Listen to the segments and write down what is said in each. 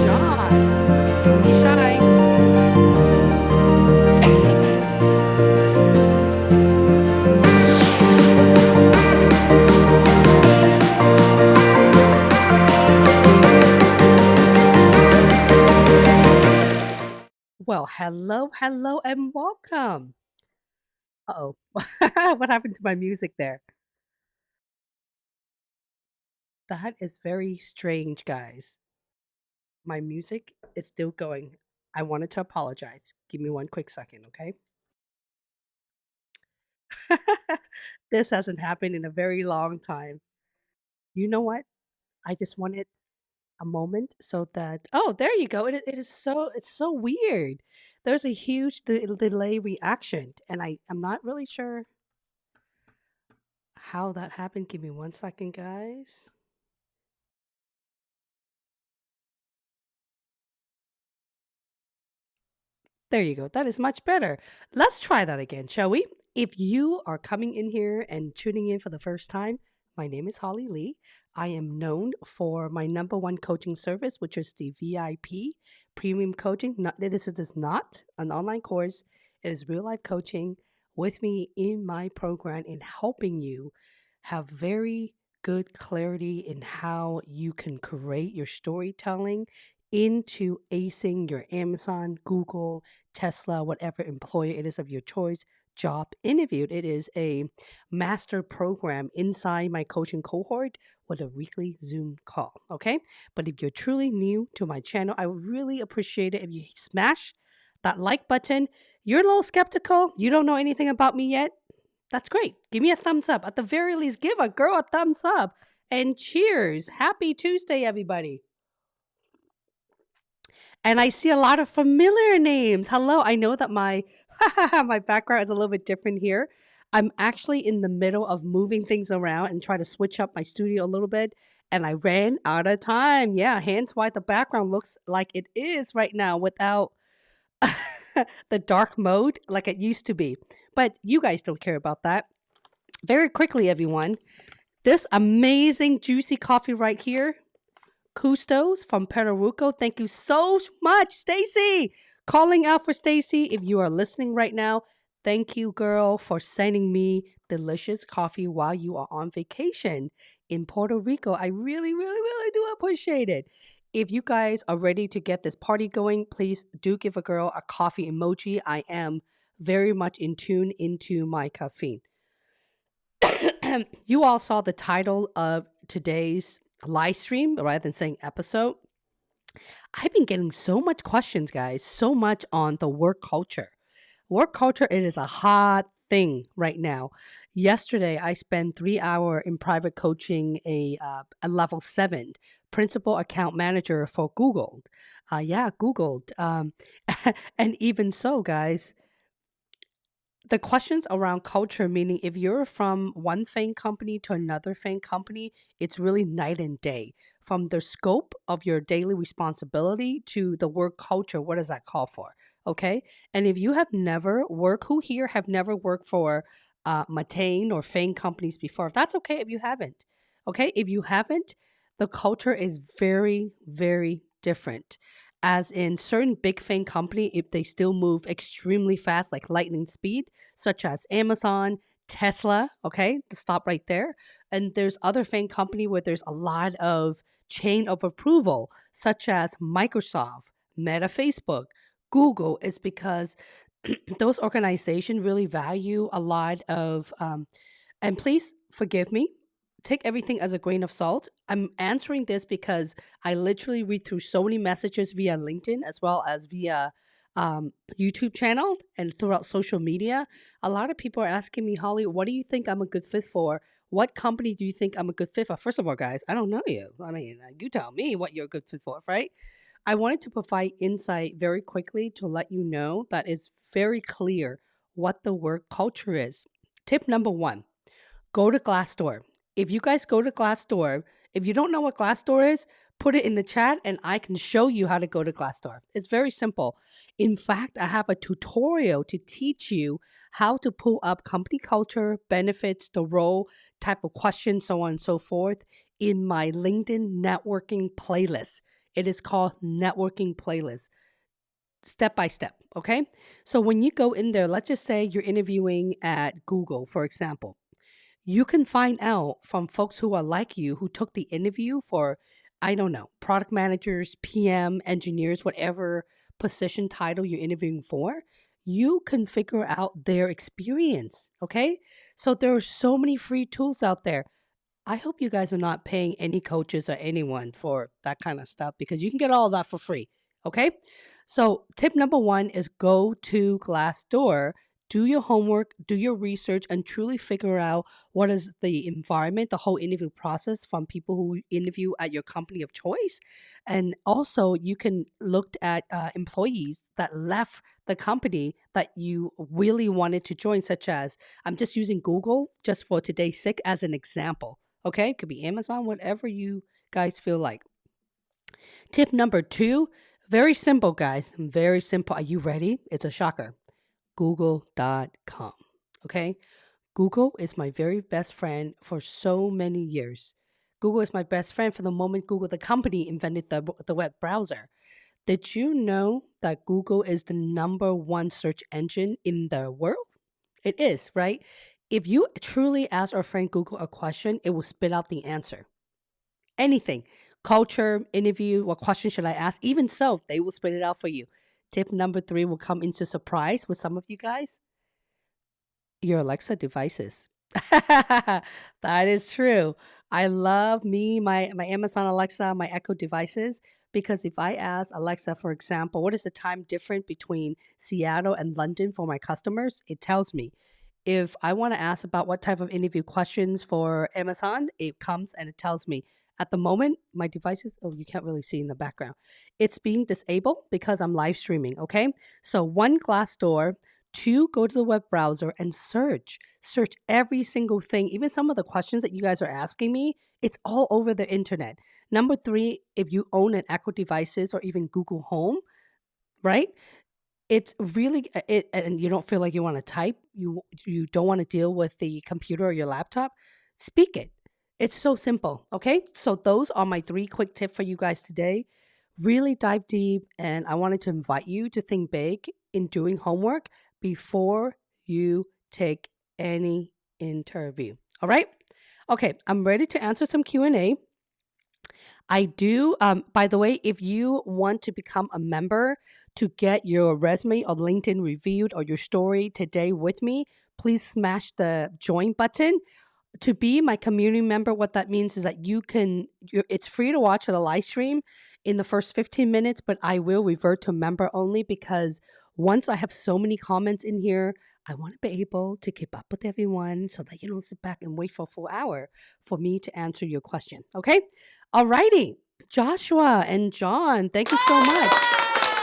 John, don't be shy. Well, hello, hello, and welcome. Uh-oh. What happened to my music there? That is very strange, guys. My music is still going. I wanted to apologize. Give me one quick second, okay? This hasn't happened in a very long time. You know what? I just wanted a moment so that oh, there you go. It's so weird. There's a huge delay reaction, and I'm not really sure how that happened. Give me one second, guys. There you go. That is much better. Let's try that again, shall we? If you are coming in here and tuning in for the first time, my name is Holly Lee. I am known for my number one coaching service, which is the VIP premium coaching. This is not an online course, it is real life coaching with me in my program in helping you have very good clarity in how you can create your storytelling into acing your Amazon, Google, Tesla, whatever employer it is of your choice, job interviewed. It is a master program inside my coaching cohort with a weekly Zoom call. Okay. But if you're truly new to my channel, I would really appreciate it if you smash that like button. You're a little skeptical. You don't know anything about me yet. That's great. Give me a thumbs up. At the very least, give a girl a thumbs up. And cheers. Happy Tuesday, everybody. And I see a lot of familiar names. Hello, I know that my my background is a little bit different here. I'm actually in the middle of moving things around and try to switch up my studio a little bit, and I ran out of time. Yeah, hence why the background looks like it is right now without the dark mode like it used to be. But you guys don't care about that. Very quickly, everyone. This amazing juicy coffee right here, Custos from Puerto Rico. Thank you so much, Stacy. Calling out for Stacy. If you are listening right now, thank you, girl, for sending me delicious coffee while you are on vacation in Puerto Rico. I really, really, really do appreciate it. If you guys are ready to get this party going, please do give a girl a coffee emoji. I am very much in tune into my caffeine. You all saw the title of today's live stream rather than saying episode. I've been getting so much questions, guys, so much on the work culture. Work culture, it is a hot thing right now. Yesterday, I spent 3 hours in private coaching a level 7 principal account manager for Google. Yeah, Googled. And even so, guys, the questions around culture, meaning if you're from one FANG company to another FANG company, it's really night and day. From the scope of your daily responsibility to the work culture, what does that call for? Okay. And if you have never worked, who here have never worked for Matane or FANG companies before? That's okay if you haven't. Okay. If you haven't, the culture is very, very different, as in certain big FANG company, if they still move extremely fast, like lightning speed, such as Amazon, Tesla, okay, to stop right there. And there's other FANG company where there's a lot of chain of approval, such as Microsoft, Meta, Facebook, Google, is because those organizations really value a lot of, and please forgive me, take everything as a grain of salt. I'm answering this because I literally read through so many messages via LinkedIn as well as via YouTube channel and throughout social media, a lot of people are asking me, Holly, what do you think I'm a good fit for? What company do you think I'm a good fit for? First of all, guys, I don't know you. I mean, you tell me what you're a good fit for, right? I wanted to provide insight very quickly to let you know that it's very clear what the work culture is. Tip number one, go to Glassdoor. If you guys go to Glassdoor, if you don't know what Glassdoor is, put it in the chat and I can show you how to go to Glassdoor. It's very simple. In fact, I have a tutorial to teach you how to pull up company culture, benefits, the role, type of questions, so on and so forth in my LinkedIn networking playlist. It is called Networking Playlist, step by step. Okay. So when you go in there, let's just say you're interviewing at Google, for example, you can find out from folks who are like you who took the interview for, I don't know, product managers, PM, engineers, whatever position title you're interviewing for. You can figure out their experience. Okay. So there are so many free tools out there. I hope you guys are not paying any coaches or anyone for that kind of stuff because you can get all of that for free. Okay. So, tip number one is go to Glassdoor, do your homework, do your research, and truly figure out what is the environment, the whole interview process from people who interview at your company of choice. And also, you can look at employees that left the company that you really wanted to join, such as I'm just using Google just for today's sake as an example. Okay, it could be Amazon, whatever you guys feel like. Tip number two, very simple, guys. Very simple. Are you ready? It's a shocker. Google.com. Okay, Google is my very best friend for so many years. Google is my best friend from the moment Google, the company, invented the web browser. Did you know that Google is the number one search engine in the world? It is, right? If you truly ask our friend Google a question, it will spit out the answer. Anything, culture, interview, what question should I ask? Even so, they will spit it out for you. Tip number three will come into surprise with some of you guys, your Alexa devices. That is true. I love my Amazon Alexa, my Echo devices, because if I ask Alexa, for example, what is the time difference between Seattle and London for my customers, it tells me. If I want to ask about what type of interview questions for Amazon, it comes and it tells me. At the moment, my devices, oh, you can't really see in the background. It's being disabled because I'm live streaming, okay? So one, Glassdoor, two, go to the web browser and search. Search every single thing, even some of the questions that you guys are asking me, it's all over the internet. Number three, if you own an Echo devices or even Google Home, right? It's really and you don't feel like you want to type, you don't want to deal with the computer or your laptop, speak it. It's so simple, okay? So those are my three quick tips for you guys today. Really dive deep, and I wanted to invite you to think big in doing homework before you take any interview. All right? Okay, I'm ready to answer some Q&A. I do. By the way, if you want to become a member to get your resume or LinkedIn reviewed or your story today with me, please smash the join button. To be my community member, what that means is that it's free to watch the live stream in the first 15 minutes, but I will revert to member only because once I have so many comments in here, I want to be able to keep up with everyone so that you don't sit back and wait for a full hour for me to answer your question. Okay? Alrighty. Joshua and John, thank you so much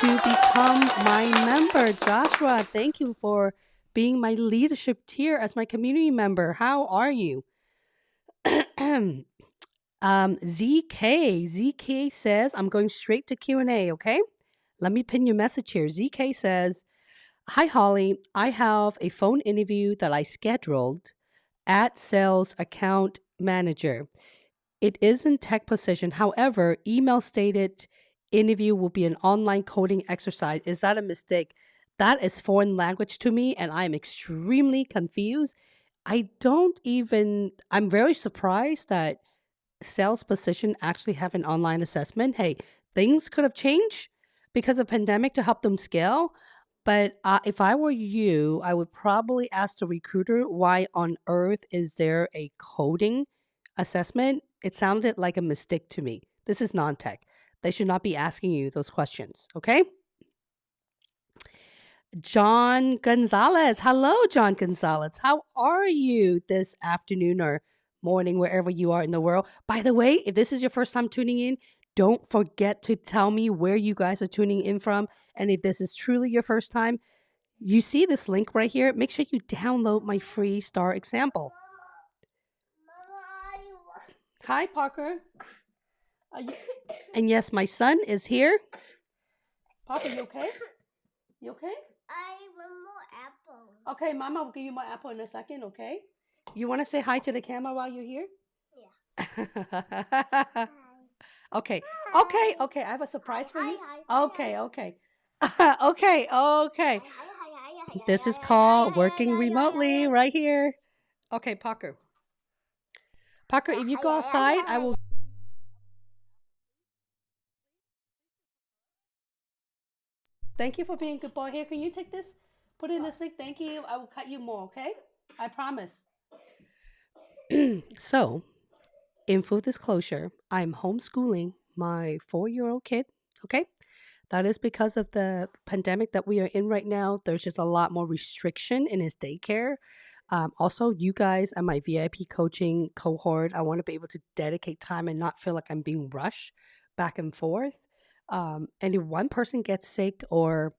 to become my member. Joshua, thank you for being my leadership tier as my community member. How are you? ZK says, I'm going straight to Q&A, okay? Let me pin your message here. ZK says, hi, Holly. I have a phone interview that I scheduled at sales account manager. It isn't tech position. However, email stated interview will be an online coding exercise. Is that a mistake? That is foreign language to me, and I'm extremely confused. I'm very surprised that sales position actually have an online assessment. Hey, things could have changed because of pandemic to help them scale. But if I were you, I would probably ask the recruiter, why on earth is there a coding assessment? It sounded like a mistake to me. This is non-tech. They should not be asking you those questions, okay? John Gonzalez. Hello, John Gonzalez. How are you this afternoon or morning, wherever you are in the world? By the way, if this is your first time tuning in, don't forget to tell me where you guys are tuning in from. And if this is truly your first time, you see this link right here. Make sure you download my free star example. Hi, Parker. And yes, my son is here. Parker, you okay? You okay? I want more apple. Okay, Mama will give you my apple in a second, okay? You want to say hi to the camera while you're here? Yeah. Okay. Hi. Okay. I have a surprise for you. Okay. Okay. This is called working remotely right here. Okay, Parker. Parker, if you go outside, I will. Thank you for being a good boy. Here, can you take this? Put it in this thing. Thank you. I will cut you more, okay? I promise. So, in full disclosure, I'm homeschooling my 4-year-old kid, okay? That is because of the pandemic that we are in right now. There's just a lot more restriction in his daycare. Also, you guys and my VIP coaching cohort, I want to be able to dedicate time and not feel like I'm being rushed back and forth. And if one person gets sick or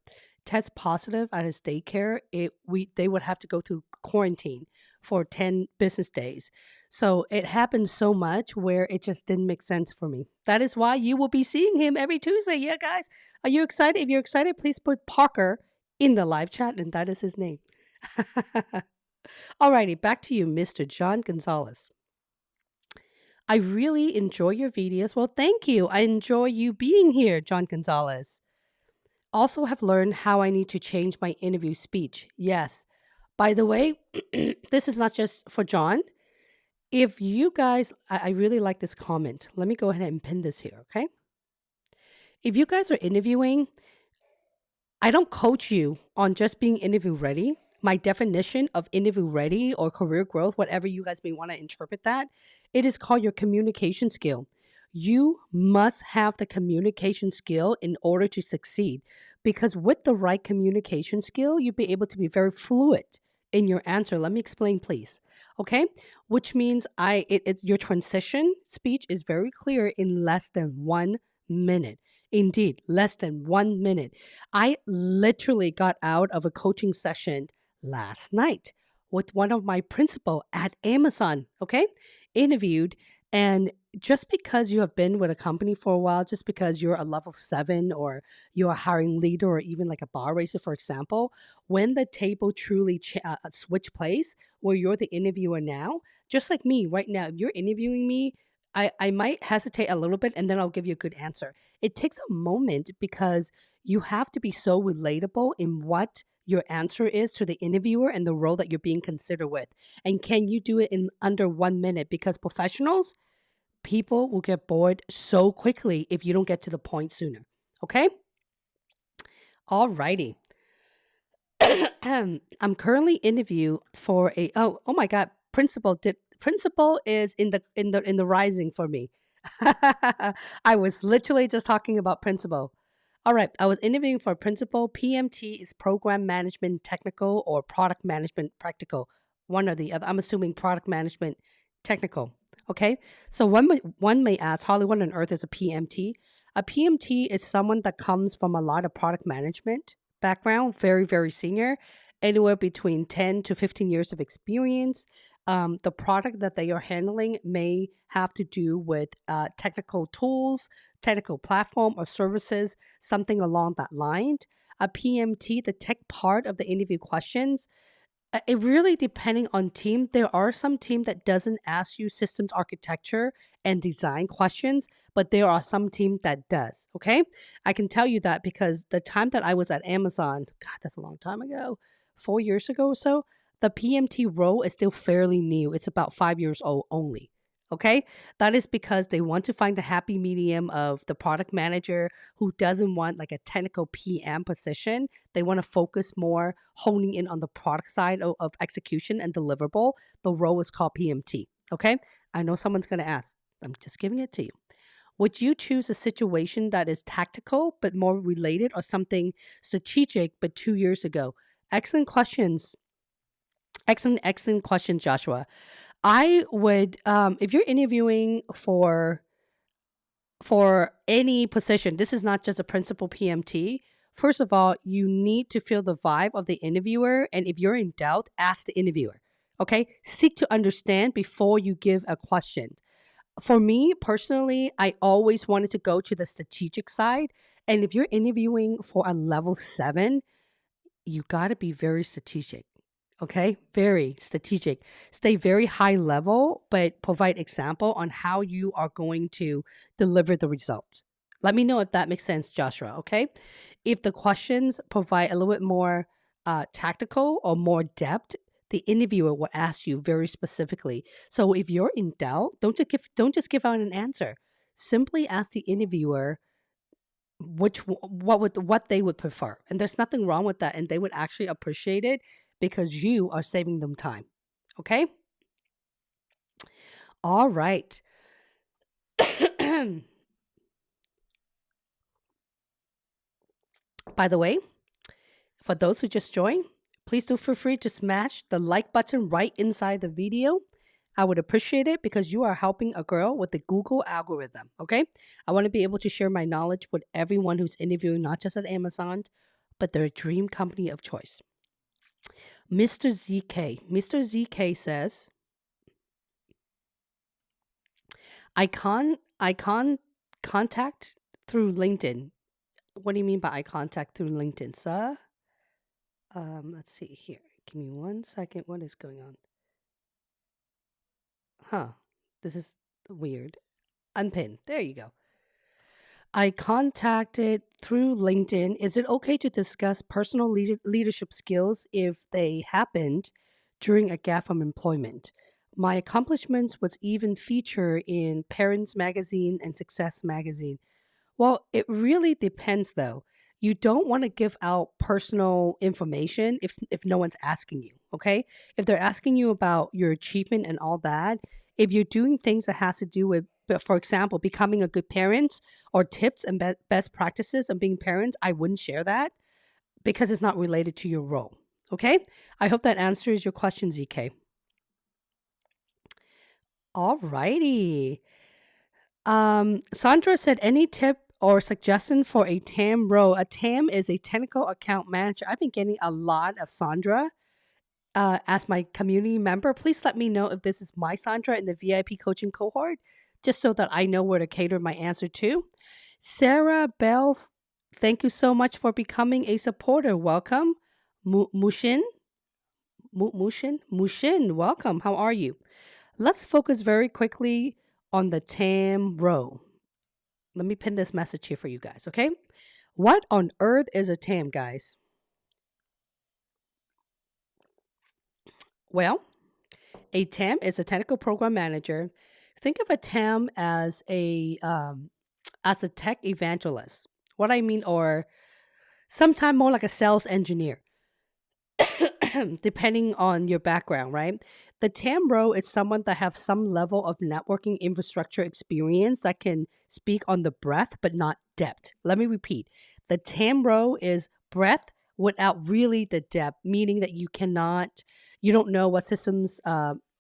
tests positive at his daycare, they would have to go through quarantine for 10 business days. So it happened so much where it just didn't make sense for me. That is why you will be seeing him every Tuesday. Yeah, guys. Are you excited? If you're excited, please put Parker in the live chat, and that is his name. Alrighty, back to you, Mr. John Gonzalez. I really enjoy your videos. Well, thank you. I enjoy you being here, John Gonzalez. Also, have learned how I need to change my interview speech. Yes. By the way, this is not just for John. If you guys, I really like this comment. Let me go ahead and pin this here, okay? If you guys are interviewing, I don't coach you on just being interview ready. My definition of interview ready or career growth, whatever you guys may want to interpret that, it is called your communication skill. You must have the communication skill in order to succeed, because with the right communication skill, you'll be able to be very fluid in your answer. Let me explain, please. Okay, which means your transition speech is very clear in less than 1 minute. Indeed, less than 1 minute. I literally got out of a coaching session last night with one of my principal at Amazon, okay? Interviewed, and just because you have been with a company for a while, just because you're a level 7 or you're a hiring leader or even like a bar racer, for example, when the table truly switch place where you're the interviewer now, just like me right now, if you're interviewing me, I might hesitate a little bit and then I'll give you a good answer. It takes a moment because you have to be so relatable in what your answer is to the interviewer and the role that you're being considered with. And can you do it in under 1 minute? Because professionals, people will get bored so quickly if you don't get to the point sooner. Okay? All righty. I'm currently interview for a oh my god, principal is in the rising for me. I was literally just talking about principal. All right, I was interviewing for a principal. PMT is program management technical or product management practical, one or the other. I'm assuming product management technical. Okay, so one may ask, Holly, what on earth is a PMT? A PMT is someone that comes from a lot of product management background, very, very senior, anywhere between 10 to 15 years of experience. The product that they are handling may have to do with technical tools, technical platform, or services, something along that line. A PMT, the tech part of the interview questions, it really depending on team. There are some team that doesn't ask you systems architecture and design questions, but there are some team that does. Okay, I can tell you that because the time that I was at Amazon, God, that's a long time ago, 4 years ago or so. The PMT role is still fairly new. It's about 5 years old only. Okay, that is because they want to find the happy medium of the product manager who doesn't want like a technical PM position. They want to focus more honing in on the product side of execution and deliverable. The role is called PMT. Okay. I know someone's going to ask. I'm just giving it to you. Would you choose a situation that is tactical but more related, or something strategic but 2 years ago? Excellent questions. Excellent question, Joshua. I would, if you're interviewing for any position, this is not just a principal PMT. First of all, you need to feel the vibe of the interviewer. And if you're in doubt, ask the interviewer. Okay. Seek to understand before you give a question. For me personally, I always wanted to go to the strategic side. And if you're interviewing for a level 7, you got to be very strategic. Okay, very strategic. Stay very high level, but provide example on how you are going to deliver the results. Let me know if that makes sense, Joshua. Okay, if the questions provide a little bit more tactical or more depth, the interviewer will ask you very specifically. So if you're in doubt, don't just give out an answer. Simply ask the interviewer what they would prefer, and there's nothing wrong with that, and they would actually appreciate it because you are saving them time. Okay. All right. By the way, for those who just joined, please do feel free to smash the like button right inside the video. I would appreciate it because you are helping a girl with the Google algorithm. Okay. I want to be able to share my knowledge with everyone who's interviewing, not just at Amazon, but their dream company of choice. Mr. ZK says, I can't contact through LinkedIn. What do you mean by eye contact through LinkedIn, sir? Let's see here. Give me 1 second. What is going on? Huh. This is weird. Unpin. There you go. I contacted through LinkedIn. Is it okay to discuss personal leadership skills if they happened during a gap from employment? My accomplishments was even featured in Parents Magazine and Success Magazine. Well, it really depends though. You don't want to give out personal information if no one's asking you, okay? If they're asking you about your achievement and all that, if you're doing things that has to do with, for example, becoming a good parent or tips and best practices of being parents, I wouldn't share that because it's not related to your role, okay? I hope that answers your question, ZK. All righty. Sandra said, any tip or suggestion for a TAM role? A TAM is a technical account manager. I've been getting a lot of Sandra as my community member. Please let me know if this is my Sandra in the VIP coaching cohort, just so that I know where to cater my answer to. Sarah Bell, thank you so much for becoming a supporter. Welcome. Mushin, welcome. How are you? Let's focus very quickly on the TAM role. Let me pin this message here for you guys, okay? What on earth is a TAM, guys? Well, a TAM is a technical program manager. Think of a TAM as a tech evangelist. What I mean, or sometime more like a sales engineer, depending on your background, right? The TAM role is someone that have some level of networking infrastructure experience that can speak on the breadth but not depth. Let me repeat. The TAM role is breadth without really the depth, meaning that you don't know what systems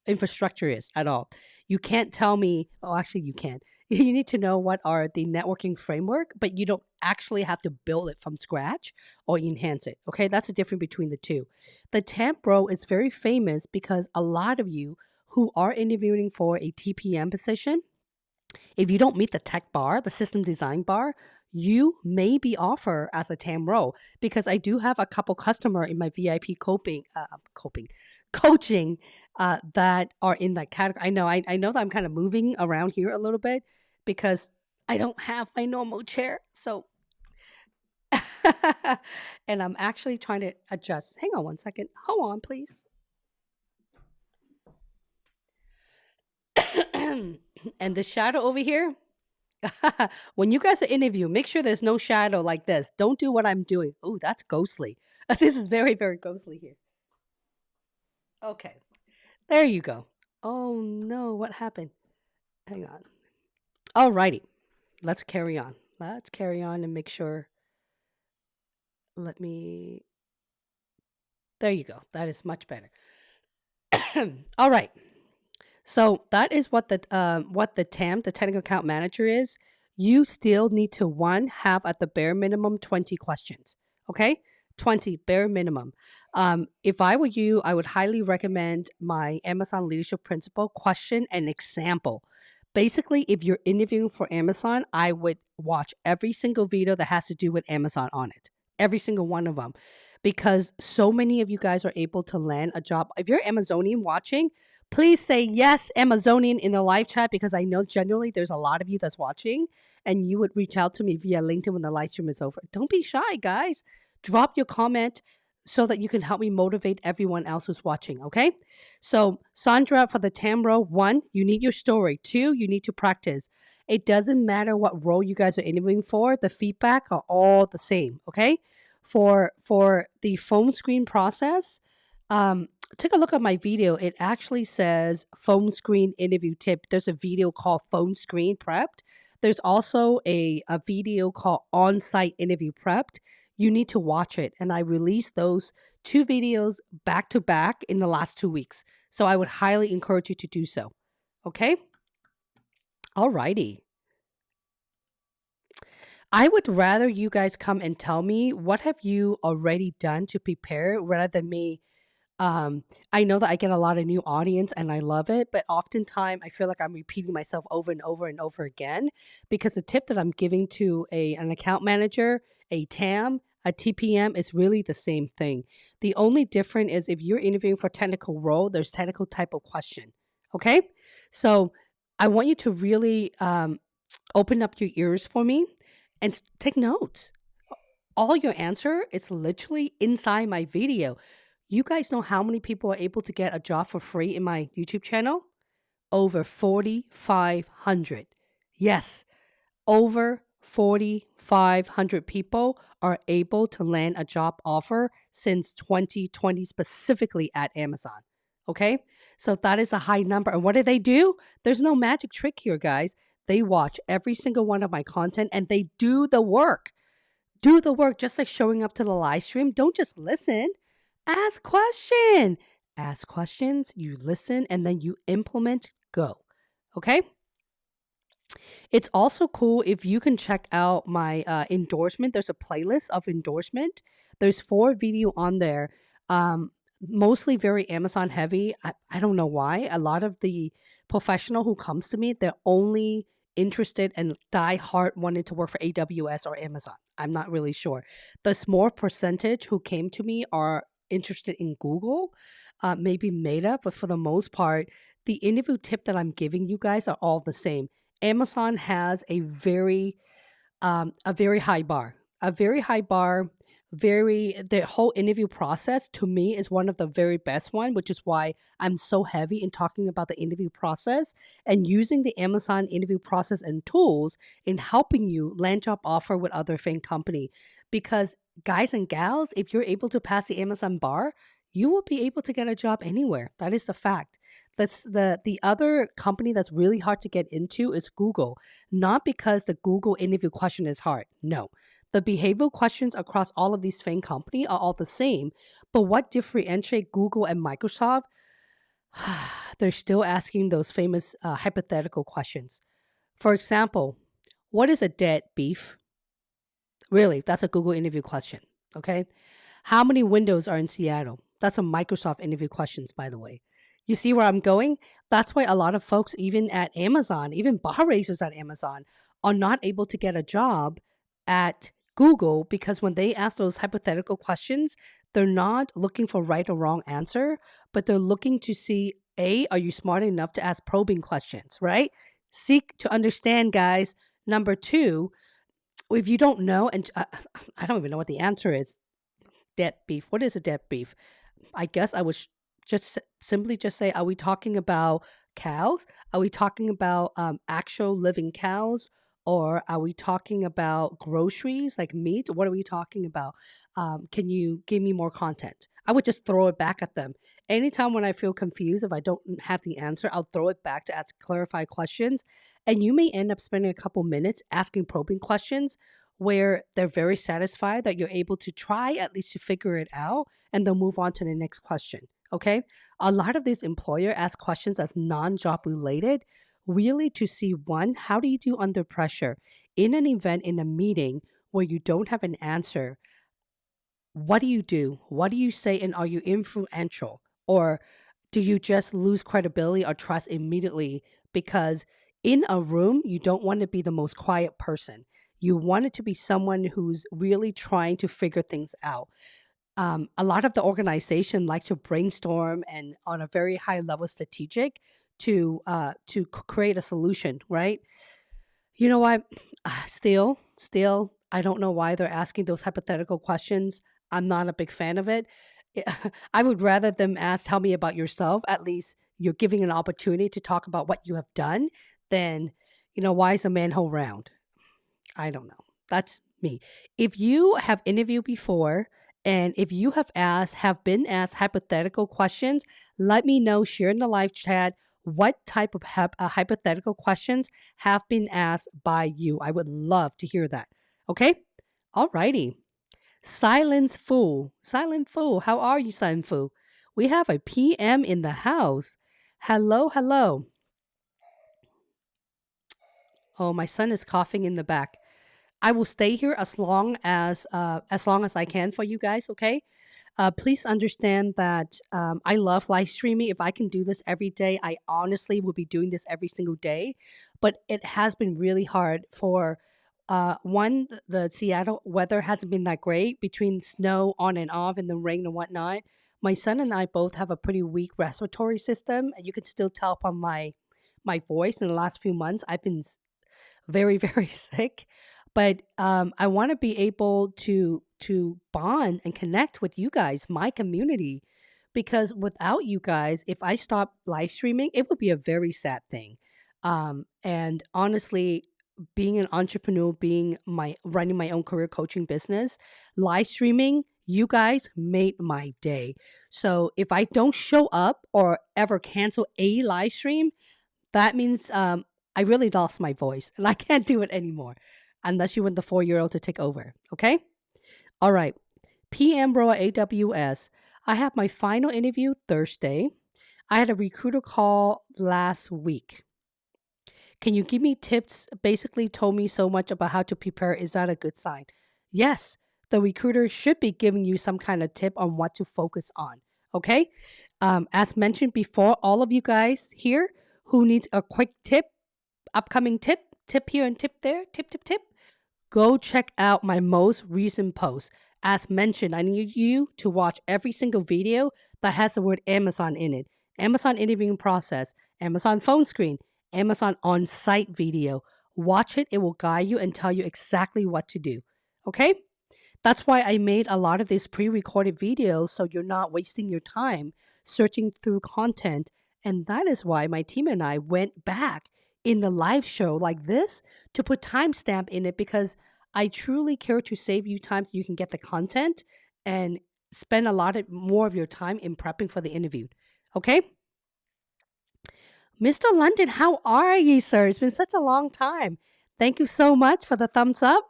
infrastructure is at all. You can't tell me, oh, actually, you can. You need to know what are the networking framework, but you don't actually have to build it from scratch or enhance it. Okay, that's the difference between the two. The temp role is very famous because a lot of you who are interviewing for a TPM position, if you don't meet the tech bar, the system design bar, you may be offered as a TAM role, because I do have a couple customer in my VIP coaching that are in that category. I know that I'm kind of moving around here a little bit because I don't have my normal chair. So and I'm actually trying to adjust. Hang on 1 second. Hold on, please. And the shadow over here, when you guys are interview, make sure there's no shadow like this. Don't do what I'm doing. Oh, that's ghostly. This is very, very ghostly here. Okay, there you go. Oh no, what happened? Hang on. Alrighty. let's carry on. Let's carry on and make sure. Let me. There you go. That is much better. All right. So that is what the TAM, the technical account manager is. You still need to one have at the bare minimum 20 questions. Okay? 20 bare minimum. If I were you, I would highly recommend my Amazon leadership principle question and example. Basically, if you're interviewing for Amazon, I would watch every single video that has to do with Amazon on it. Every single one of them. Because so many of you guys are able to land a job. If you're Amazonian watching, please say yes, Amazonian in the live chat because I know generally there's a lot of you that's watching and you would reach out to me via LinkedIn when the live stream is over. Don't be shy, guys. Drop your comment so that you can help me motivate everyone else who's watching, okay? So, Sandra, for the TAM role, one, you need your story. Two, you need to practice. It doesn't matter what role you guys are interviewing for, the feedback are all the same, okay? For the phone screen process, take a look at my video. It actually says phone screen interview tip. There's a video called phone screen prepped. There's also a video called on-site interview prepped. You need to watch it. And I released those two videos back to back in the last 2 weeks. So I would highly encourage you to do so. Okay? Alrighty. I would rather you guys come and tell me what have you already done to prepare rather than me. I know that I get a lot of new audience and I love it, but oftentimes I feel like I'm repeating myself over and over and over again because the tip that I'm giving to an account manager, a TAM, a TPM is really the same thing. The only difference is if you're interviewing for technical role, there's technical type of question. Okay, so I want you to really open up your ears for me and take notes. All your answer is literally inside my video. You guys know how many people are able to get a job for free in my YouTube channel? Over 4,500. Yes, over 4,500 people are able to land a job offer since 2020, specifically at Amazon. Okay, so that is a high number. And what do they do? There's no magic trick here, guys. They watch every single one of my content and they do the work. Do the work just like showing up to the live stream. Don't just listen. Ask question. Ask questions, you listen, and then you implement. Go. Okay? It's also cool if you can check out my endorsement. There's a playlist of endorsement. There's 4 video on there. Mostly very Amazon heavy. I don't know why. A lot of the professional who comes to me, they're only interested and die hard wanting to work for AWS or Amazon. I'm not really sure. The small percentage who came to me are interested in Google, maybe Meta, but for the most part, the interview tip that I'm giving you guys are all the same. Amazon has a very high bar, a very high bar. The whole interview process to me is one of the very best one, which is why I'm so heavy in talking about the interview process and using the Amazon interview process and tools in helping you land job offer with other FANG company. Because guys and gals, if you're able to pass the Amazon bar, you will be able to get a job anywhere. That is the fact. That's the other company that's really hard to get into is Google. Not because the Google interview question is hard. No. The behavioral questions across all of these FANG company are all the same. But what differentiate Google and Microsoft? They're still asking those famous hypothetical questions. For example, what is a dead beef? Really, that's a Google interview question. Okay. How many windows are in Seattle? That's a Microsoft interview questions, by the way. You see where I'm going? That's why a lot of folks, even at Amazon, even bar raisers at Amazon, are not able to get a job at Google because when they ask those hypothetical questions, they're not looking for right or wrong answer, but they're looking to see A, are you smart enough to ask probing questions, right? Seek to understand, guys. Number two, if you don't know, and I don't even know what the answer is, dead beef. What is a dead beef? I guess I would simply just say, are we talking about cows? Are we talking about actual living cows? Or are we talking about groceries like meat? What are we talking about? Can you give me more content? I would just throw it back at them. Anytime when I feel confused, if I don't have the answer, I'll throw it back to ask clarify questions. And you may end up spending a couple minutes asking probing questions where they're very satisfied that you're able to try at least to figure it out, and they'll move on to the next question. Okay. A lot of these employer ask questions that's non-job related, really to see one, how do you do under pressure? In an event, in a meeting where you don't have an answer, what do you do? What do you say? And are you influential? Or do you just lose credibility or trust immediately? Because in a room, you don't want to be the most quiet person. You want it to be someone who's really trying to figure things out. A lot of the organization like to brainstorm and on a very high level strategic to create a solution, right? You know what? Still, I don't know why they're asking those hypothetical questions. I'm not a big fan of it. I would rather them ask, tell me about yourself. At least you're giving an opportunity to talk about what you have done than, why is a manhole round? I don't know. That's me. If you have interviewed before and if you have been asked hypothetical questions, let me know, share in the live chat what type of hypothetical questions have been asked by you. I would love to hear that. Okay? Alrighty. Silence Fool. Silent Fool. How are you, Silent Fool? We have a PM in the house. Hello, hello. Oh, my son is coughing in the back. I will stay here as long as I can for you guys. Okay. Please understand that I love live streaming. If I can do this every day, I honestly will be doing this every single day. But it has been really hard for one. The Seattle weather hasn't been that great between snow on and off and the rain and whatnot. My son and I both have a pretty weak respiratory system, and you can still tell from my voice in the last few months. I've been very very sick, but I want to be able to bond and connect with you guys, my community, because without you guys, if I stop live streaming, it would be a very sad thing. And honestly, being an entrepreneur, being my running my own career coaching business, live streaming, you guys made my day. So if I don't show up or ever cancel a live stream, that means I really lost my voice and I can't do it anymore unless you want the 4-year-old to take over. Okay? All right. PM Bro at AWS. I have my final interview Thursday. I had a recruiter call last week. Can you give me tips? Basically told me so much about how to prepare. Is that a good sign? Yes. The recruiter should be giving you some kind of tip on what to focus on. Okay? As mentioned before, all of you guys here who needs a quick tip, upcoming tip here and tip there, tip, go check out my most recent post. As mentioned, I need you to watch every single video that has the word Amazon in it. Amazon interviewing process, Amazon phone screen, Amazon on-site video. Watch it. It will guide you and tell you exactly what to do. Okay? That's why I made a lot of these pre-recorded videos so you're not wasting your time searching through content. And that is why my team and I went back in the live show like this to put timestamp in it, because I truly care to save you time so you can get the content and spend more of your time in prepping for the interview. Okay? Mr. London, how are you, sir? It's been such a long time. Thank you so much for the thumbs up.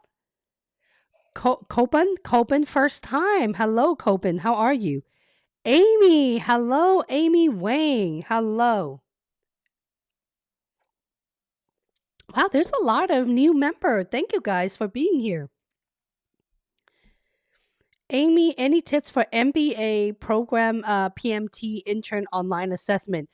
Copen, first time. Hello, Copen. How are you? Amy, hello, Amy Wang. Hello. Wow, there's a lot of new member. Thank you guys for being here. Amy, any tips for MBA program PMT intern online assessment?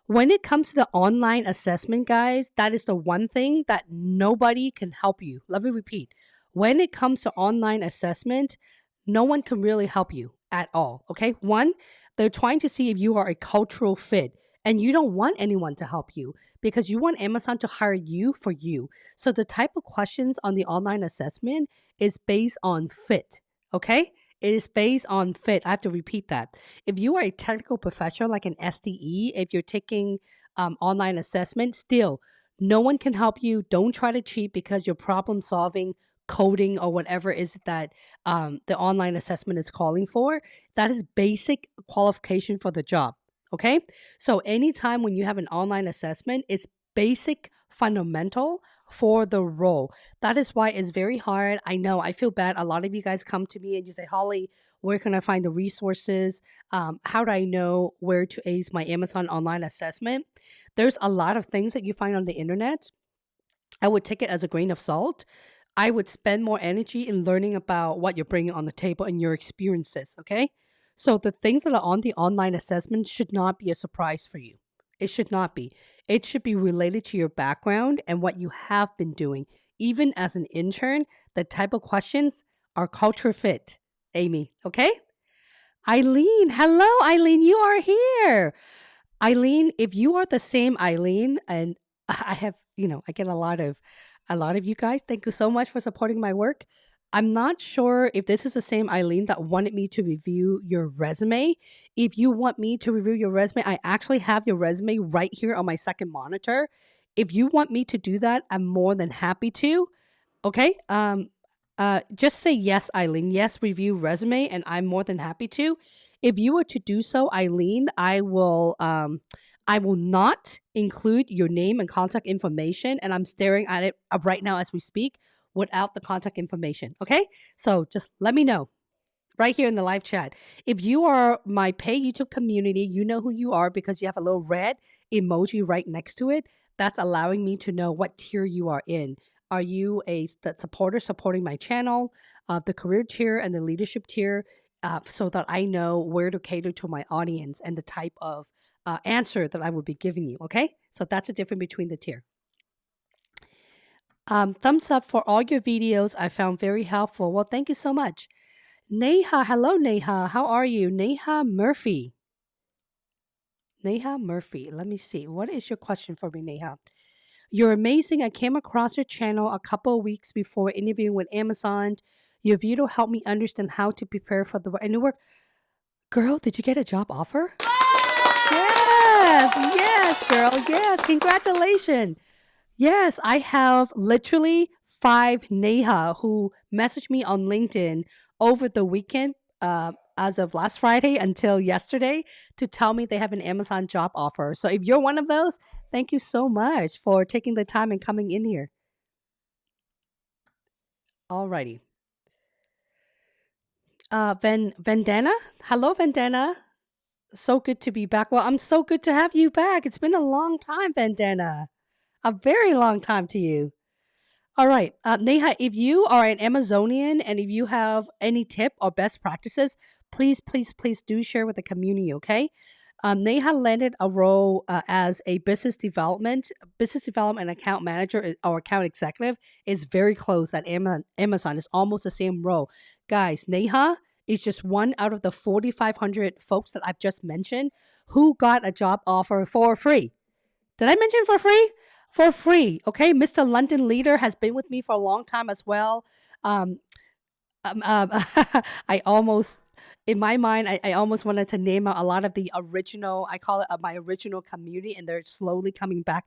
When it comes to the online assessment, guys, that is the one thing that nobody can help you. Let me repeat. When it comes to online assessment, no one can really help you at all. Okay. One, they're trying to see if you are a cultural fit, and you don't want anyone to help you because you want Amazon to hire you for you. So the type of questions on the online assessment is based on fit. Okay. It is based on fit. I have to repeat that. If you are a technical professional like an SDE, if you're taking online assessment, still, no one can help you. Don't try to cheat because you're problem solving coding or whatever is that the online assessment is calling for, that is basic qualification for the job. Okay. So anytime when you have an online assessment, it's basic fundamental for the role. That is why it's very hard. I know I feel bad. A lot of you guys come to me and you say, Holly, where can I find the resources? How do I know where to ace my Amazon online assessment? There's a lot of things that you find on the internet. I would take it as a grain of salt. I would spend more energy in learning about what you're bringing on the table and your experiences, okay? So the things that are on the online assessment should not be a surprise for you. It should not be. It should be related to your background and what you have been doing. Even as an intern, the type of questions are culture fit, Amy, okay? Eileen, hello, Eileen, you are here. Eileen, if you are the same Eileen, and I have, I get a lot of you guys. Thank you so much for supporting my work. I'm not sure if this is the same Eileen that wanted me to review your resume. If you want me to review your resume, I actually have your resume right here on my second monitor. If you want me to do that, I'm more than happy to. Okay. Just say yes, Eileen. Yes, review resume, and I'm more than happy to. If you were to do so, Eileen, I will not include your name and contact information, and I'm staring at it right now as we speak without the contact information. Okay, so just let me know right here in the live chat. If you are my pay YouTube community, you know who you are because you have a little red emoji right next to it. That's allowing me to know what tier you are in. Are you that supporter supporting my channel, the career tier and the leadership tier, so that I know where to cater to my audience and the type of answer that I will be giving you. Okay, so that's the difference between the tier. Thumbs up for all your videos. I found very helpful. Well, thank you so much. Neha, hello Neha. How are you? Neha Murphy. Neha Murphy. Let me see. What is your question for me, Neha? You're amazing. I came across your channel a couple of weeks before interviewing with Amazon. Your video helped me understand how to prepare for the new work. Girl, did you get a job offer? Yes, yes, girl. Yes, congratulations. Yes, I have literally 5 Neha who messaged me on LinkedIn over the weekend, as of last Friday until yesterday, to tell me they have an Amazon job offer. So if you're one of those, thank you so much for taking the time and coming in here. Alrighty. Vandana? Hello, Vandana. So good to be back. Well, I'm so good to have you back. It's been a long time, Vandana. A very long time to you. All right. Neha, if you are an Amazonian and if you have any tip or best practices, please, please, please do share with the community, okay? Neha landed a role as a business development account manager or account executive. Is very close at Amazon. It's almost the same role. Guys, Neha is just one out of the 4,500 folks that I've just mentioned who got a job offer for free. Did I mention for free? For free, okay? Mr. London Leader has been with me for a long time as well. Um, I almost, in my mind, I almost wanted to name out a lot of the original, I call it my original community, and they're slowly coming back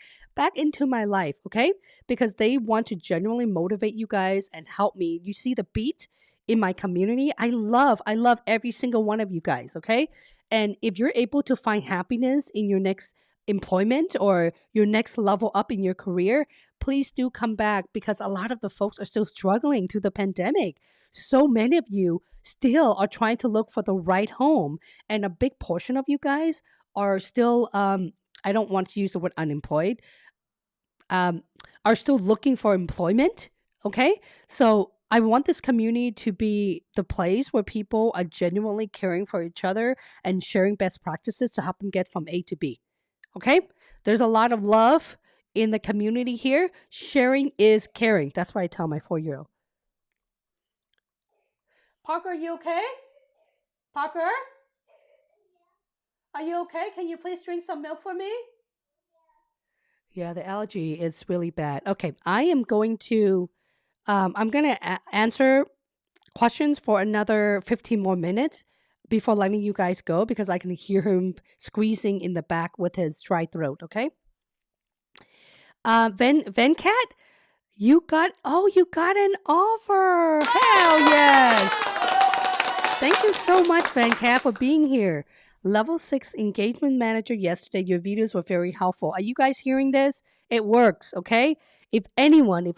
into my life, okay? Because they want to genuinely motivate you guys and help me. You see the beat in my community. I love every single one of you guys, okay? And if you're able to find happiness in your next employment or your next level up in your career, please do come back because a lot of the folks are still struggling through the pandemic. So many of you still are trying to look for the right home, and a big portion of you guys are still I don't want to use the word unemployed, are still looking for employment. Okay, so I want this community to be the place where people are genuinely caring for each other and sharing best practices to help them get from A to B. Okay? There's a lot of love in the community here. Sharing is caring. That's what I tell my 4-year-old. Parker, are you okay? Parker? Are you okay? Can you please drink some milk for me? Yeah, the allergy is really bad. Okay, I am going to answer questions for another 15 more minutes before letting you guys go because I can hear him squeezing in the back with his dry throat, okay? Venkat, you got an offer. Hell yes. Thank you so much, Venkat, for being here. Level 6 engagement manager yesterday. Your videos were very helpful. Are you guys hearing this? It works, okay? If anyone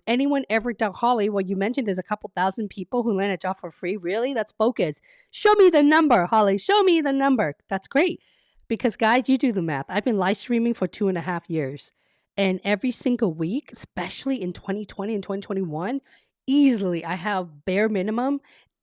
ever tell Holly, well, you mentioned there's a couple thousand people who land a job for free. Really? That's bogus. Show me the number, Holly. Show me the number. That's great. Because, guys, you do the math. I've been live streaming for 2.5 years. And every single week, especially in 2020 and 2021, easily I have bare minimum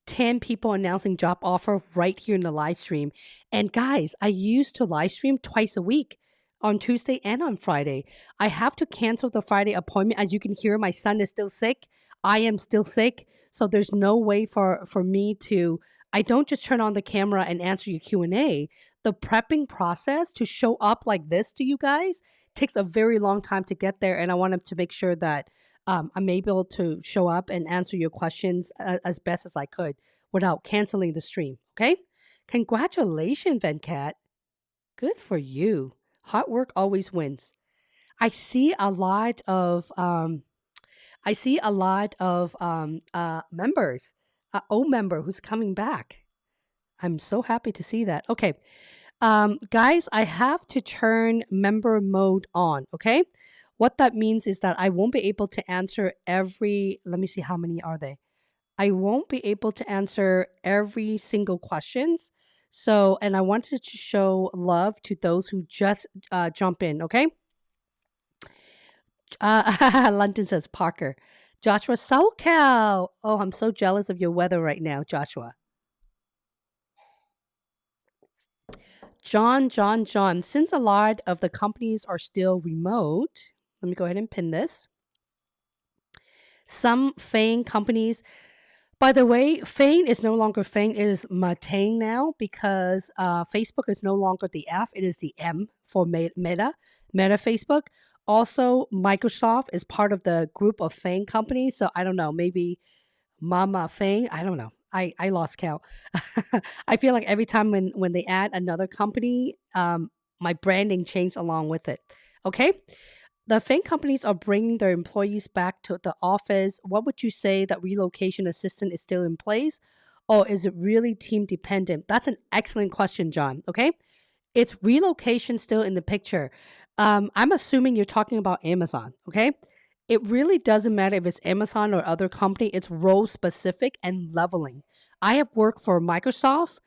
10 people announcing job offer right here in the live stream. And guys, I used to live stream twice a week on Tuesday and on Friday. I have to cancel the Friday appointment. As you can hear, my son is still sick. I am still sick. So there's no way for me to I don't just turn on the camera and answer your Q&A. The prepping process to show up like this to you guys takes a very long time to get there, and I wanted to make sure that I'm able to show up and answer your questions as best as I could without canceling the stream. Okay? Congratulations, Venkat. Good for you. Hard work always wins. I see a lot of members, old member who's coming back. I'm so happy to see that. Okay. Guys, I have to turn member mode on, okay? What that means is that I won't be able to answer let me see how many are they. I won't be able to answer every single questions. So, and I wanted to show love to those who just jump in, okay? London says Parker. Joshua SoCal. Oh, I'm so jealous of your weather right now, Joshua. John. Since a lot of the companies are still remote, let me go ahead and pin this. Some FANG companies, by the way, FANG is no longer FANG, it is MATANG now because Facebook is no longer the F, it is the M for Meta Facebook. Also, Microsoft is part of the group of FANG companies. So I don't know, maybe Mama Fang. I don't know. I lost count. I feel like every time when they add another company, my branding changed along with it. Okay. The Fang companies are bringing their employees back to the office. What would you say that relocation assistant is still in place? Or is it really team dependent? That's an excellent question, John. Okay. It's relocation still in the picture. I'm assuming you're talking about Amazon. Okay. It really doesn't matter if it's Amazon or other company, it's role specific and leveling. I have worked for Microsoft,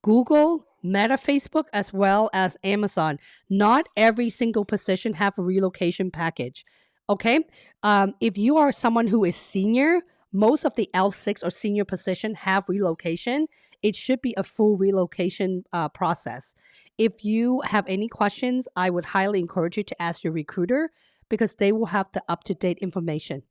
Google, Meta Facebook, as well as Amazon. Not every single position have a relocation package. Okay. If you are someone who is senior, most of the L6 or senior position have relocation. It should be a full relocation process. If you have any questions, I would highly encourage you to ask your recruiter because they will have the up-to-date information.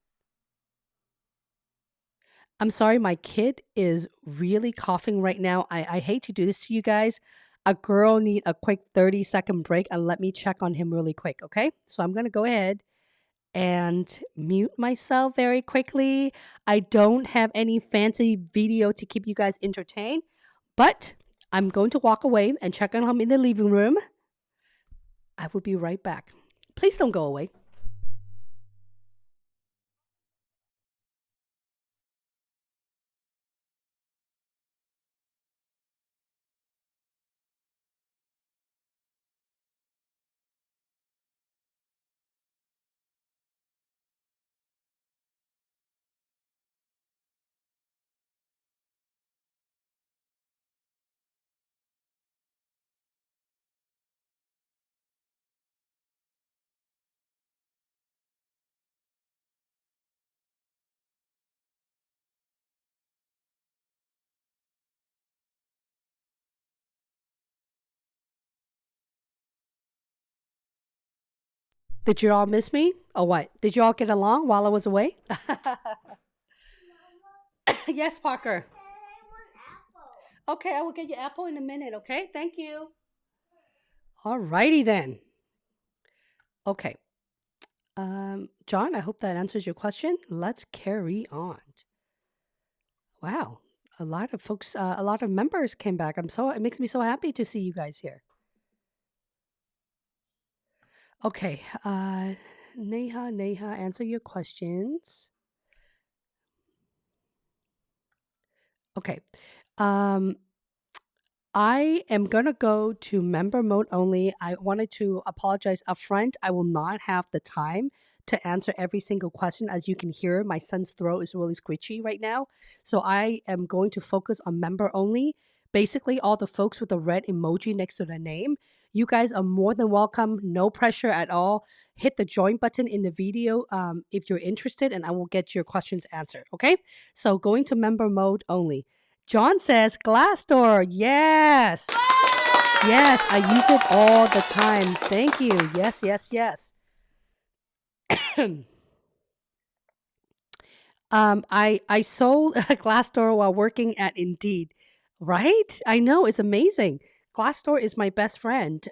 I'm sorry, my kid is really coughing right now. I hate to do this to you guys. A girl need a quick 30-second break and let me check on him really quick, okay? So I'm going to go ahead and mute myself very quickly. I don't have any fancy video to keep you guys entertained, but I'm going to walk away and check on him in the living room. I will be right back. Please don't go away. Did you all miss me or what? Did you all get along while I was away? Yes, Parker. Okay, I will get you apple in a minute, okay? Thank you. All righty then. Okay. John, I hope that answers your question. Let's carry on. Wow. A lot of folks, a lot of members came back. It makes me so happy to see you guys here. Okay. Neha, answer your questions. Okay. Um, I am going to go to member mode only. I wanted to apologize upfront. I will not have the time to answer every single question. As you can hear, my son's throat is really screechy right now. So I am going to focus on member only. Basically, all the folks with the red emoji next to their name. You guys are more than welcome. No pressure at all. Hit the join button in the video if you're interested, and I will get your questions answered. Okay? So going to member mode only. John says Glassdoor. Yes. Yes, I use it all the time. Thank you. Yes. I sold a Glassdoor while working at Indeed. Right? I know, it's amazing. Glassdoor is my best friend.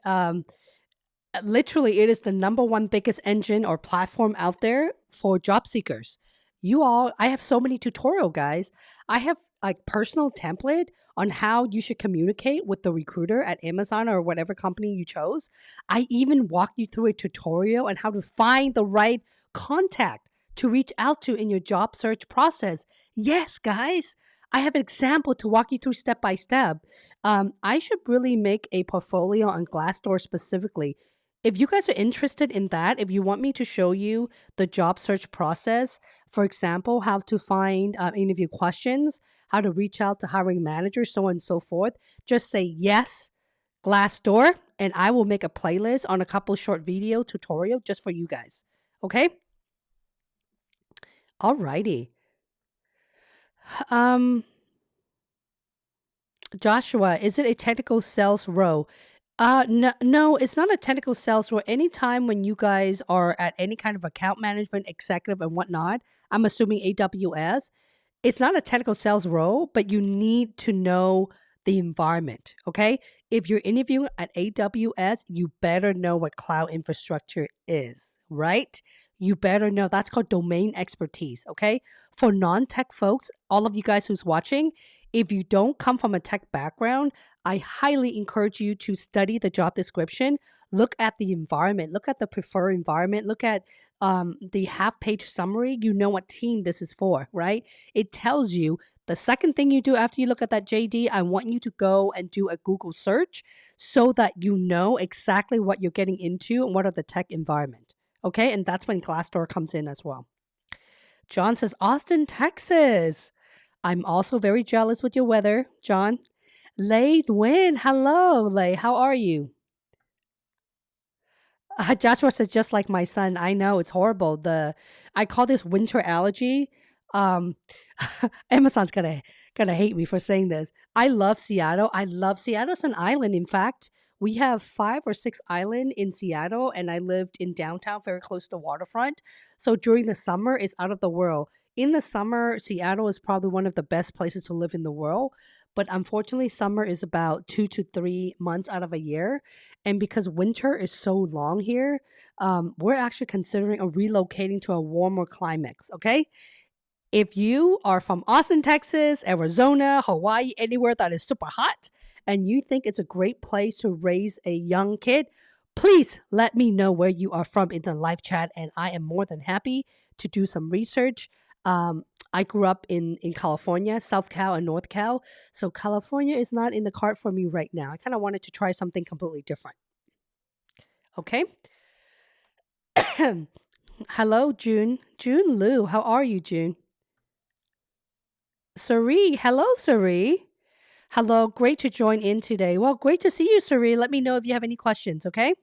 Literally, it is the number one biggest engine or platform out there for job seekers. I have so many tutorial guys. I have like personal template on how you should communicate with the recruiter at Amazon or whatever company you chose. I even walk you through a tutorial on how to find the right contact to reach out to in your job search process. Yes, guys, I have an example to walk you through step by step. I should really make a portfolio on Glassdoor specifically. If you guys are interested in that, if you want me to show you the job search process, for example, how to find interview questions, how to reach out to hiring managers, so on and so forth, just say yes, Glassdoor, and I will make a playlist on a couple short video tutorial just for you guys. Okay? Alrighty. Um, Joshua, is it a technical sales role? No, it's not a technical sales role. Anytime when you guys are at any kind of account management, executive, and whatnot, I'm assuming AWS, it's not a technical sales role, but you need to know the environment. Okay. If you're interviewing at AWS, you better know what cloud infrastructure is, right? You better know that's called domain expertise. Okay. For non tech folks, all of you guys who's watching, if you don't come from a tech background, I highly encourage you to study the job description, look at the environment, look at the preferred environment, look at the half page summary. You know what team this is for, right? It tells you the second thing you do after you look at that JD, I want you to go and do a Google search so that you know exactly what you're getting into and what are the tech environment. Okay. And that's when Glassdoor comes in as well. John says, Austin, Texas. I'm also very jealous with your weather, John. Lei Nguyen, hello, Lei. How are you? Joshua says, just like my son. I know it's horrible. I call this winter allergy. Um, Amazon's gonna hate me for saying this. I love Seattle. I love Seattle. It's an island. In fact, we have 5 or 6 islands in Seattle, and I lived in downtown, very close to the waterfront. So during the summer, it's out of the world. In the summer, Seattle is probably one of the best places to live in the world. But unfortunately, summer is about 2 to 3 months out of a year. And because winter is so long here, we're actually considering relocating to a warmer climate. Okay. If you are from Austin, Texas, Arizona, Hawaii, anywhere that is super hot, and you think it's a great place to raise a young kid, please let me know where you are from in the live chat, and I am more than happy to do some research. I grew up in California, South Cal and North Cal, so California is not in the card for me right now. I kind of wanted to try something completely different. Okay. Hello, June. June Liu. How are you, June? Sari. Hello, Sari. Hello. Great to join in today. Well, great to see you, Sari. Let me know if you have any questions, okay?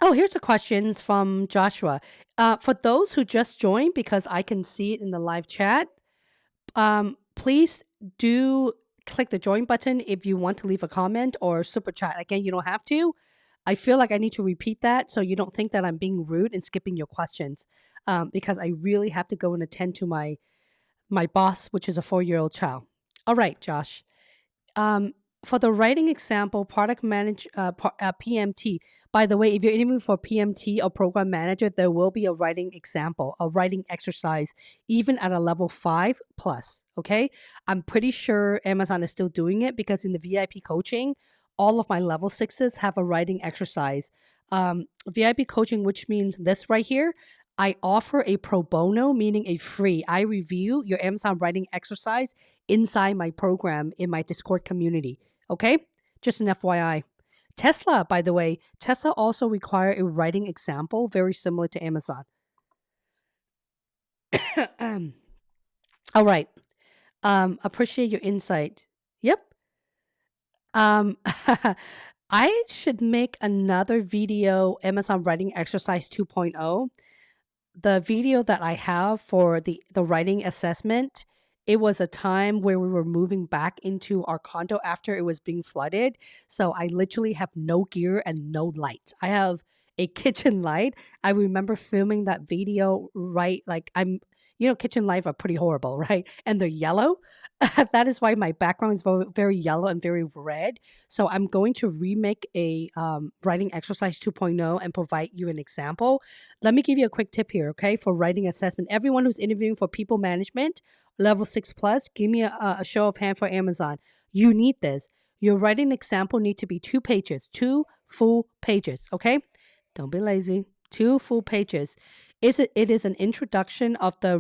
Oh, here's a question from Joshua. For those who just joined, because I can see it in the live chat, please do click the join button if you want to leave a comment or super chat. Again, you don't have to. I feel like I need to repeat that so you don't think that I'm being rude and skipping your questions, because I really have to go and attend to my boss, which is a 4-year-old child. All right, Josh. Um, for the writing example, PMT. By the way, if you're interviewing for PMT or program manager, there will be a writing example, a writing exercise, even at a level 5 plus. Okay, I'm pretty sure Amazon is still doing it because in the VIP coaching, all of my level sixes have a writing exercise. VIP coaching, which means this right here. I offer a pro bono, meaning a free. I review your Amazon writing exercise inside my program in my Discord community. Okay? Just an FYI. Tesla, by the way, Tesla also require a writing example very similar to Amazon. All right. Appreciate your insight. Yep. Um, I should make another video, Amazon Writing Exercise 2.0. The video that I have for the writing assessment, it was a time where we were moving back into our condo after it was being flooded. So I literally have no gear and no light. I have a kitchen light. I remember filming that video right like kitchen lights are pretty horrible, right? And they're yellow. That is why my background is very yellow and very red. So I'm going to remake a writing exercise 2.0 and provide you an example. Let me give you a quick tip here, okay, for writing assessment. Everyone who's interviewing for people management, level 6 plus, give me a show of hand for Amazon. You need this. Your writing example need to be 2 pages, 2 full pages, okay? Don't be lazy. 2 full pages. It is an introduction of the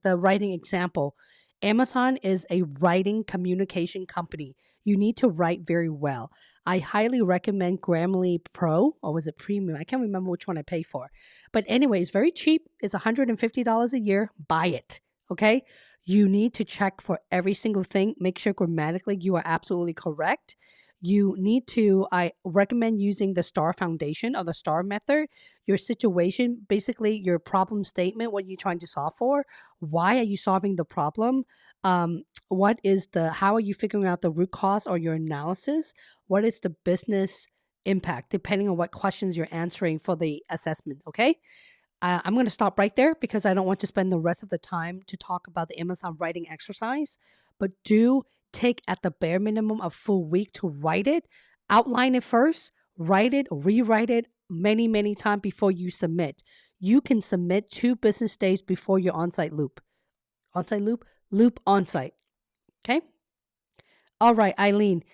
the writing example. Amazon is a writing communication company. You need to write very well. I highly recommend Grammarly Pro, or was it Premium? I can't remember which one I pay for. But anyway, it's very cheap. It's $150 a year. Buy it. Okay? You need to check for every single thing. Make sure grammatically you are absolutely correct. I recommend using the STAR foundation or the STAR method. Your situation, basically your problem statement, what you're trying to solve for. Why are you solving the problem? How are you figuring out the root cause or your analysis? What is the business impact, depending on what questions you're answering for the assessment, okay? I'm going to stop right there because I don't want to spend the rest of the time to talk about the Amazon writing exercise. But do take at the bare minimum a full week to write it, outline it first, write it, rewrite it many, many times before you submit. You can submit 2 business days before your on-site loop. On-site loop? Loop on-site. Okay? All right, Eileen.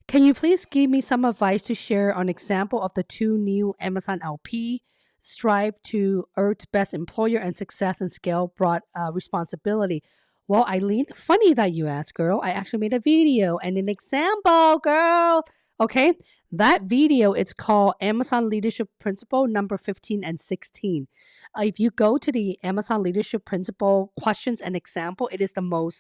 Can you please give me some advice to share on example of the 2 new Amazon LP strive to earth best employer and success and scale brought responsibility? Well, Eileen, funny that you asked, girl. I actually made a video and an example, girl. Okay, that video, it's called Amazon Leadership Principle number 15 and 16. If you go to the Amazon Leadership Principle questions and example, it is the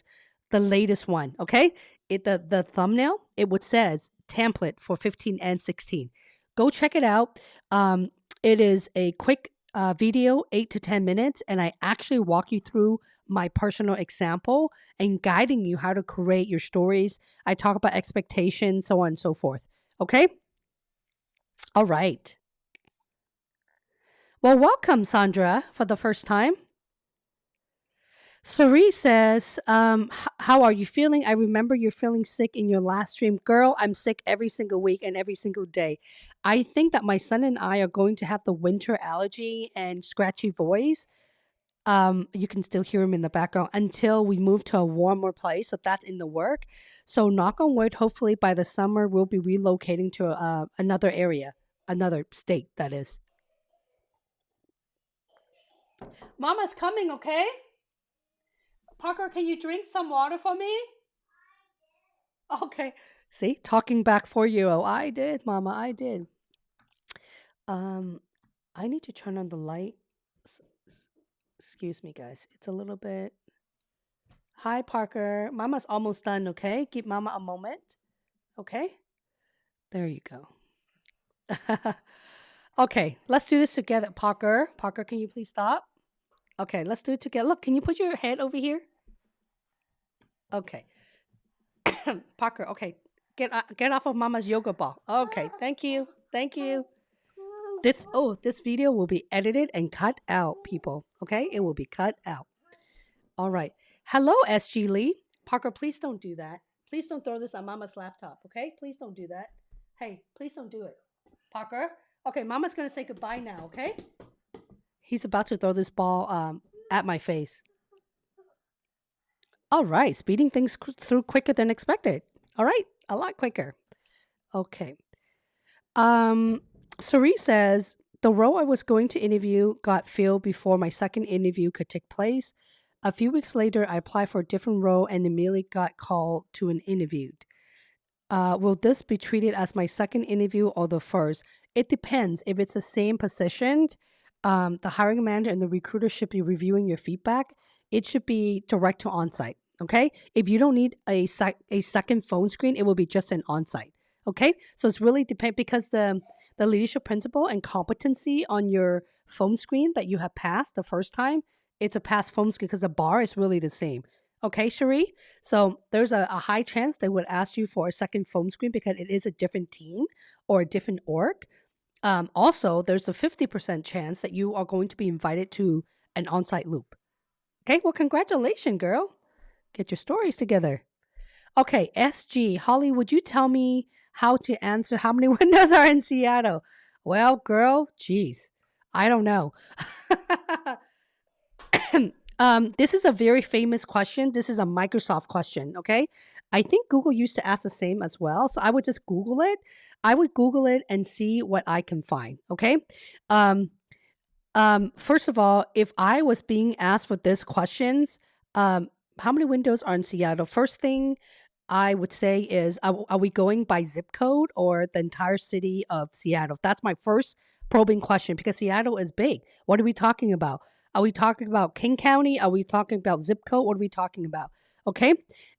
latest one. Okay, the thumbnail, it would says template for 15 and 16. Go check it out. It is a quick video, 8 to 10 minutes, and I actually walk you through my personal example and guiding you how to create your stories. I talk about expectations, so on and so forth. Okay? All right. Well, welcome, Sandra, for the first time. Sari says, how are you feeling? I remember you're feeling sick in your last stream. Girl, I'm sick every single week and every single day. I think that my son and I are going to have the winter allergy and scratchy voice. You can still hear him in the background until we move to a warmer place. So that's in the work. So knock on wood, hopefully by the summer, we'll be relocating to another area, another state, that is. Mama's coming, okay? Parker, can you drink some water for me? Okay. See, talking back for you. Oh, I did, Mama. I did. I need to turn on the light. Excuse me, guys. It's a little bit. Hi, Parker. Mama's almost done, okay? Give Mama a moment. Okay? There you go. Okay, let's do this together, Parker. Parker, can you please stop? Okay, let's do it together. Look, can you put your head over here? Okay. Parker, okay. Get off of Mama's yoga ball. Okay, thank you. Thank you. This video will be edited and cut out, people. Okay? It will be cut out. All right. Hello, SG Lee. Parker, please don't do that. Please don't throw this on Mama's laptop, okay? Please don't do that. Hey, please don't do it. Parker? Okay, Mama's going to say goodbye now, okay? He's about to throw this ball at my face. All right, speeding things through quicker than expected. All right, A lot quicker. Okay. Um, Cerise says the role I was going to interview got filled before my second interview could take place. A few weeks later, I applied for a different role and immediately got called to an interview. Will this be treated as my second interview or the first? It depends. If it's the same position, the hiring manager and the recruiter should be reviewing your feedback. It should be direct to onsite. Okay. If you don't need a second phone screen, it will be just an onsite. Okay. So it's really depend because the leadership principle and competency on your phone screen that you have passed the first time, it's a pass phone screen because the bar is really the same. Okay, Cherie? So there's a high chance they would ask you for a second phone screen because it is a different team or a different org. Also, there's a 50% chance that you are going to be invited to an on-site loop. Okay, well, congratulations, girl. Get your stories together. Okay, SG, Holly, would you tell me how to answer how many windows are in Seattle? Well, girl, geez, I don't know. This is a very famous question. This is a Microsoft question, okay? I think Google used to ask the same as well. So I would just Google it. I would Google it and see what I can find, okay? Um, First of all, if I was being asked for this questions, how many windows are in Seattle? First thing I would say is, are we going by zip code or the entire city of Seattle? That's my first probing question because Seattle is big. What are we talking about? Are we talking about King County? Are we talking about zip code? What are we talking about? Okay.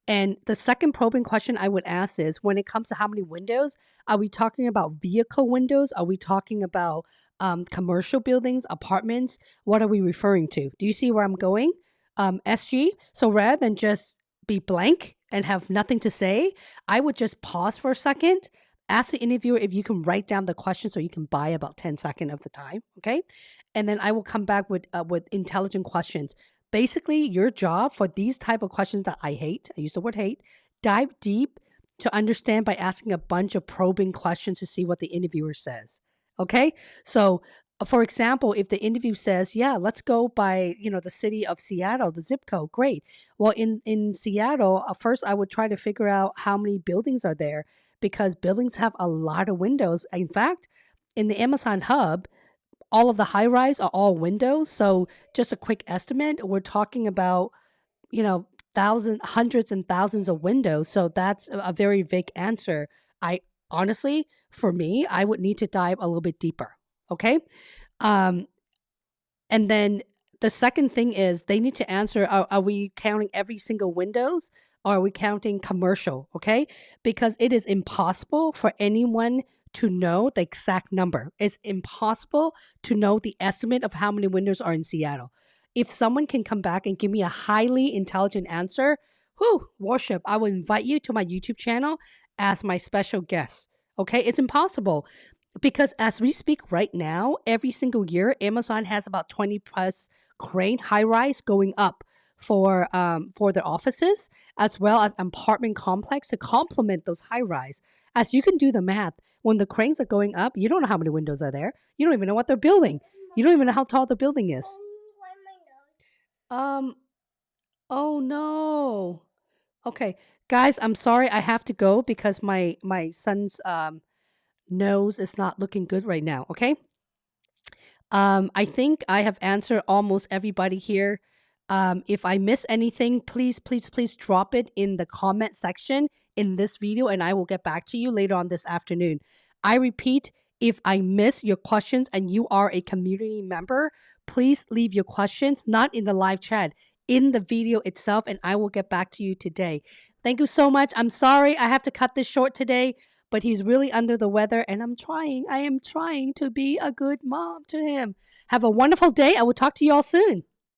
And the second probing question I would ask is when it comes to how many windows, are we talking about vehicle windows? Are we talking about commercial buildings, apartments? What are we referring to? Do you see where I'm going? SG. So rather than just be blank and have nothing to say, I would just pause for a second, ask the interviewer if you can write down the question so you can buy about 10 seconds of the time, okay? And then I will come back with intelligent questions. Basically, your job for these type of questions that I hate, I use the word hate, dive deep to understand by asking a bunch of probing questions to see what the interviewer says. Okay? So for example, if the interview says, yeah, let's go by, the city of Seattle, the zip code, great. Well, in Seattle, first I would try to figure out how many buildings are there because buildings have a lot of windows. In fact, in the Amazon hub, all of the high rise are all windows. So just a quick estimate, we're talking about, thousands, hundreds and thousands of windows. So that's a very vague answer. I honestly, for me, I would need to dive a little bit deeper. Okay. Um, and then the second thing is they need to answer, are we counting every single windows or are we counting commercial? Okay. Because it is impossible for anyone to know the exact number. It's impossible to know the estimate of how many windows are in Seattle. If someone can come back and give me a highly intelligent answer, worship, I will invite you to my YouTube channel as my special guest. Okay. It's impossible. Because as we speak right now, every single year, Amazon has about 20 plus crane high rise going up for their offices, as well as apartment complex to complement those high rise. As you can do the math, when the cranes are going up, you don't know how many windows are there. You don't even know what they're building. You don't even know how tall the building is. Um. Oh no. Okay, guys, I'm sorry I have to go because my son's nose is not looking good right now. Okay. I think I have answered almost everybody here. If I miss anything, please, please, please drop it in the comment section in this video and I will get back to you later on this afternoon. I repeat, if I miss your questions and you are a community member, please leave your questions, not in the live chat, in the video itself, and I will get back to you today. Thank you so much. I'm sorry I have to cut this short today, but he's really under the weather and I am trying to be a good mom to him. Have a wonderful day. I will talk to you all soon.